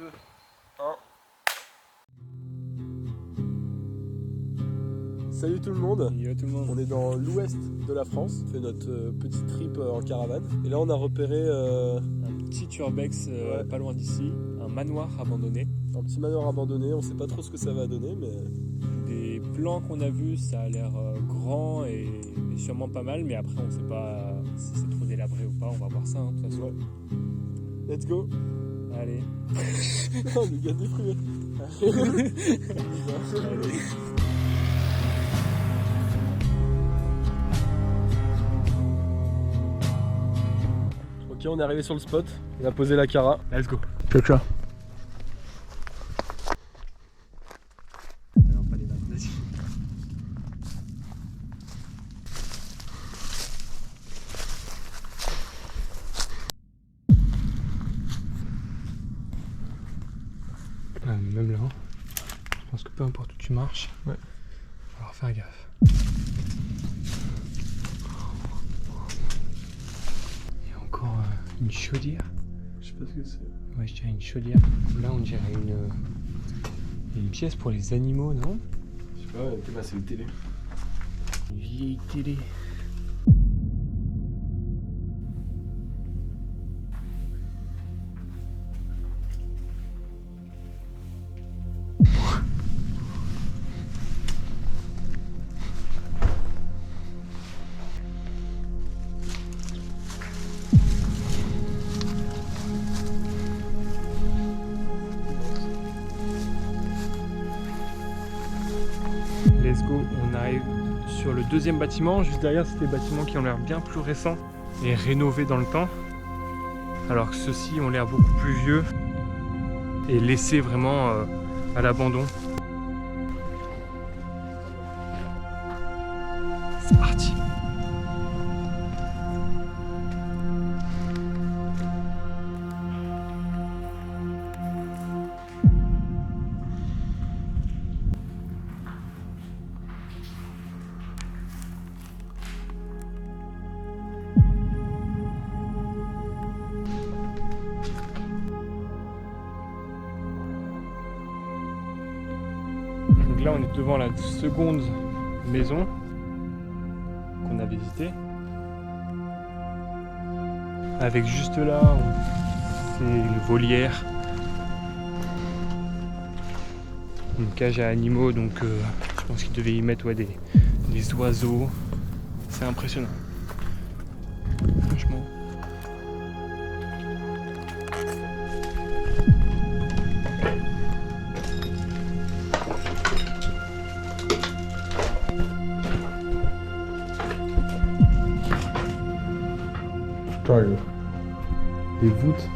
2, 1. Salut tout le monde. Yo tout le monde. On est dans l'ouest de la France, on fait notre petit trip en caravane. Et là on a repéré Un petit urbex Ouais. pas loin d'ici, un manoir abandonné. un petit manoir abandonné, on sait pas trop ce que ça va donner mais... Des plans qu'on a vus, ça a l'air grand et sûrement pas mal, mais après on sait pas si c'est trop délabré ou pas, on va voir ça de toute façon. Ouais. Let's go. Allez. Oh, le gars déprimé. Allez. Ok, on est arrivé sur le spot, on a posé la cara. Let's go. Ciao ciao. Alors pas les dates, vas-y. Même là, je pense que peu importe où tu marches, Ouais. il va falloir faire gaffe. Il y a encore une chaudière. Je sais pas ce que c'est. Ouais, je dirais une chaudière. Là, on dirait une pièce pour les animaux, non? Je sais pas, c'est une télé. Une vieille télé. Let's go, on arrive sur le deuxième bâtiment. Juste derrière, c'est des bâtiments qui ont l'air bien plus récents et rénovés dans le temps. Alors que ceux-ci ont l'air beaucoup plus vieux et laissés vraiment à l'abandon. C'est parti. Donc là, on est devant la seconde maison qu'on a visitée. Avec juste là, c'est une volière. Une cage à animaux, donc je pense qu'ils devaient y mettre des oiseaux. C'est impressionnant. Franchement. Les voûtes.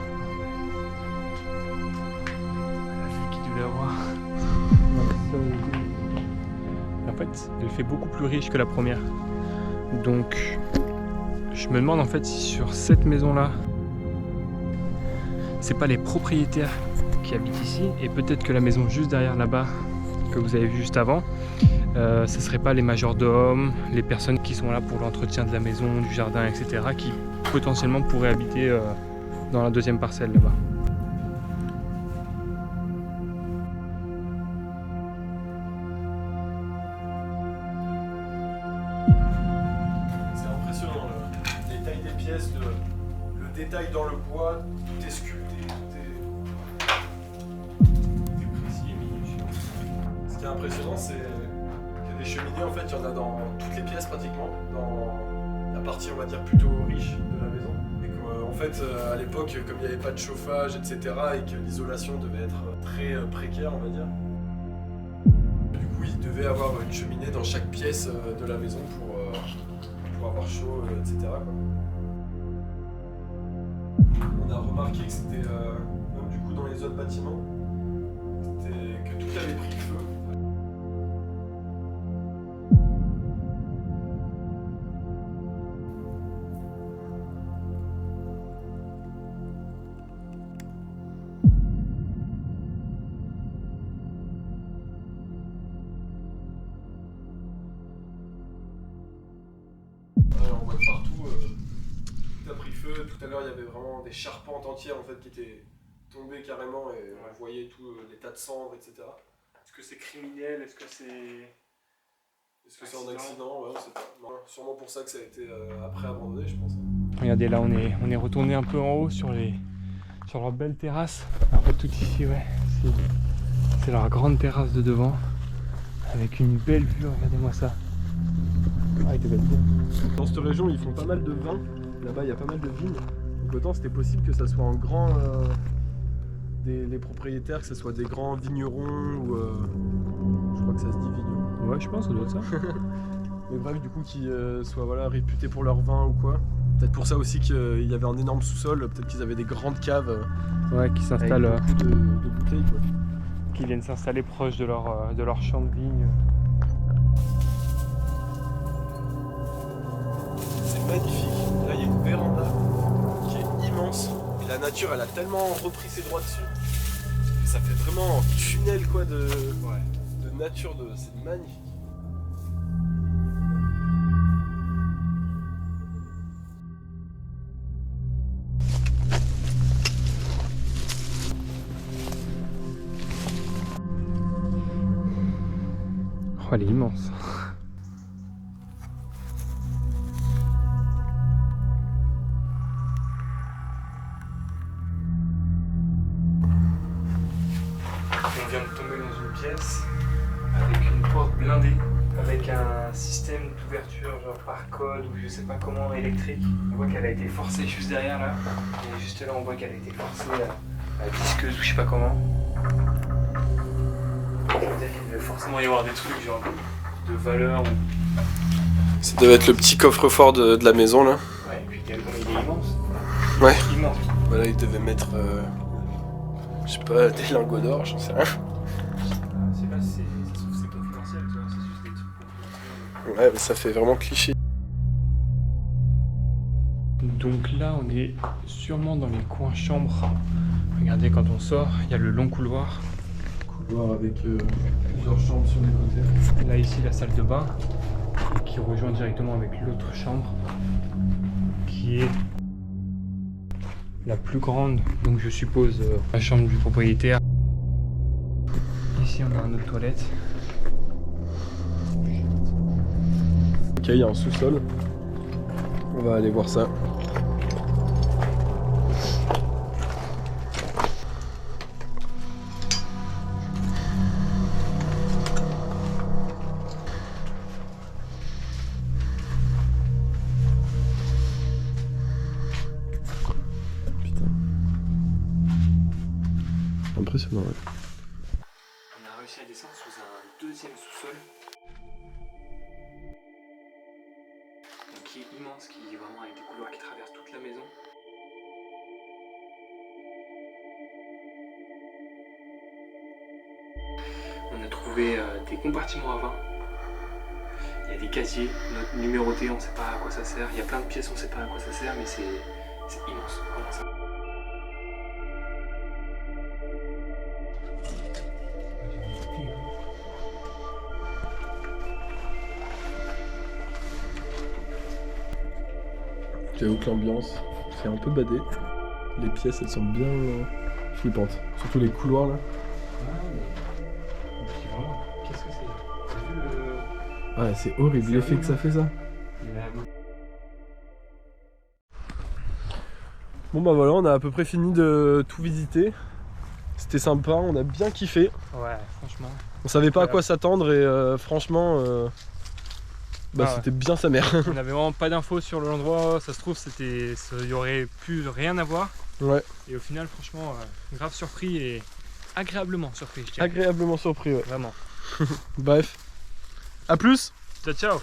La vue qu'il devait avoir. En fait, elle fait beaucoup plus riche que la première. Donc, je me demande en fait si sur cette maison-là, c'est pas les propriétaires qui habitent ici, et peut-être que la maison juste derrière là-bas, que vous avez vu juste avant, ce serait pas les majordomes, les personnes qui sont là pour l'entretien de la maison, du jardin, etc., qui potentiellement pourraient habiter dans la deuxième parcelle là-bas. C'est impressionnant le détail des pièces, le détail dans le bois, tout est sculpté, tout est précis et minutieux. Ce qui est impressionnant, c'est qu'il y a des cheminées, en fait, il y en a dans toutes les pièces pratiquement, dans la partie, on va dire, plutôt riche de la maison. Et qu'en fait, à l'époque, comme il n'y avait pas de chauffage, etc., et que l'isolation devait être très précaire, on va dire, du coup, il devait avoir une cheminée dans chaque pièce de la maison pour avoir chaud, etc., quoi. On a remarqué que c'était, même du coup dans les autres bâtiments, que tout avait pris feu. On voit partout, tout a pris feu. Tout à l'heure, il y avait vraiment des charpentes entières en fait qui étaient tombé carrément et on voyait tout les tas de cendres, etc. Est-ce que c'est criminel? Est-ce que c'est un accident? Ouais, on sait pas. Non, sûrement pour ça que ça a été après abandonné, je pense. Regardez, là on est retourné un peu en haut sur leur belle terrasse. Un peu tout ici, ouais. C'est leur grande terrasse de devant. Avec une belle vue, regardez-moi ça. Ah, il était belle. Dans cette région, ils font pas mal de vin. Là-bas, il y a pas mal de vignes. Donc autant c'était possible que ça soit en grand... les propriétaires, que ce soit des grands vignerons ou... je crois que ça se dit vignerons. Ouais, je pense que ça doit être ça. Mais bref, du coup, qui soient voilà, réputés pour leur vin ou quoi. Peut-être pour ça aussi qu'il y avait un énorme sous-sol. Peut-être qu'ils avaient des grandes caves ouais, qui s'installent... avec beaucoup de bouteilles, quoi. Qui viennent s'installer proche de leur champ de vigne. C'est magnifique. Là, il y a une véranda qui est immense. Et la nature, elle a tellement repris ses droits dessus. Ça fait vraiment un tunnel quoi, de nature. C'est magnifique. Oh, elle est immense. On vient de tomber dans une pièce avec une porte blindée, avec un système d'ouverture genre par code ou je sais pas comment électrique. On voit qu'elle a été forcée juste derrière là. Et juste là on voit qu'elle a été forcée à visqueuse ou je sais pas comment. Ça veut dire qu'il devait forcément y avoir des trucs genre de valeur ou... Ça devait être le petit coffre-fort de la maison là. Ouais, et puis il est immense. Ouais. Immense. Voilà, il devait mettre, je sais pas, des lingots d'or, j'en sais rien. Je sais pas si c'est confidentiel, tu vois, c'est juste des trucs. Ouais, mais ça fait vraiment cliché. Donc là, on est sûrement dans les coins chambres. Regardez, quand on sort, il y a le long couloir. Avec plusieurs chambres sur les côtés. Là, ici, la salle de bain, qui rejoint directement avec l'autre chambre, qui est la plus grande, donc je suppose la chambre du propriétaire. Ici, on a une autre toilette. Ok, il y a un sous-sol. On va aller voir ça. Impressionnant, ouais. On a réussi à descendre sous un deuxième sous-sol. Qui est immense, qui est vraiment avec des couloirs qui traversent toute la maison. On a trouvé des compartiments à vin. Il y a des casiers numérotés, on ne sait pas à quoi ça sert. Il y a plein de pièces, on ne sait pas à quoi ça sert, mais c'est immense. Vraiment ça. J'avoue que l'ambiance fait un peu bader. Les pièces elles sont bien flippantes. Surtout les couloirs là. Qu'est-ce que c'est? T'as vu le... Ouais, c'est horrible l'effet que ça fait ça. Bon bah voilà, on a à peu près fini de tout visiter. C'était sympa, on a bien kiffé. Ouais, franchement. On savait pas à quoi s'attendre et franchement, c'était bien sa mère. On n'avait vraiment pas d'infos sur l'endroit, ça se trouve il y aurait pu rien avoir. Ouais. Et au final, franchement, grave surpris et agréablement surpris, je dirais. Agréablement surpris, ouais. Vraiment. Bref. À plus. Ciao, ciao.